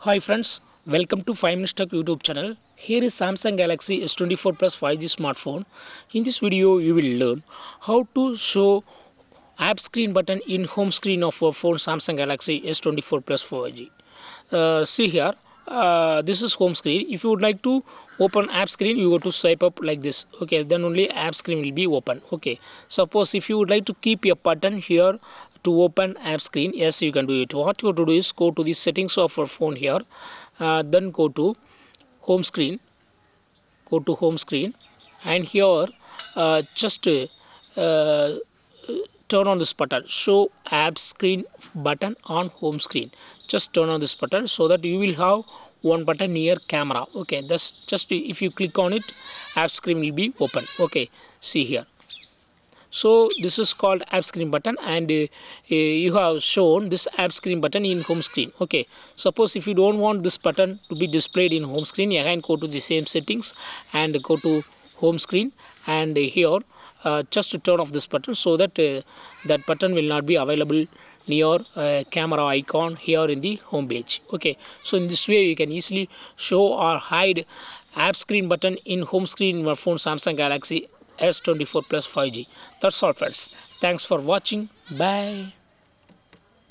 Hi friends, welcome to 5 Minutes Tech YouTube channel. Here is Samsung Galaxy S24 Plus 5G smartphone. In this video, you will learn how to show app screen button in home screen of our phone Samsung Galaxy S24 Plus 5G. See here, this is home screen. If you would like to open app screen, you go to swipe up like this. Okay, then only app screen will be open. Okay, suppose if you would like to keep a button here to open app screen, yes, you can do it. What you have to do is go to the settings of your phone here, then go to home screen, and here just turn on this button, show app screen button on home screen. Just turn on this button so that you will have one button near camera. Okay, that's just if you click on it, app screen will be open. Okay, see here. So this is called app screen button, and you have shown this app screen button in home screen. Okay, suppose if you don't want this button to be displayed in home screen, again go to the same settings and go to home screen, and here just to turn off this button so that that button will not be available near camera icon here in the home page. Okay, so in this way you can easily show or hide app screen button in home screen in your phone Samsung Galaxy S24 Plus 5G. That's all friends. Thanks for watching. Bye.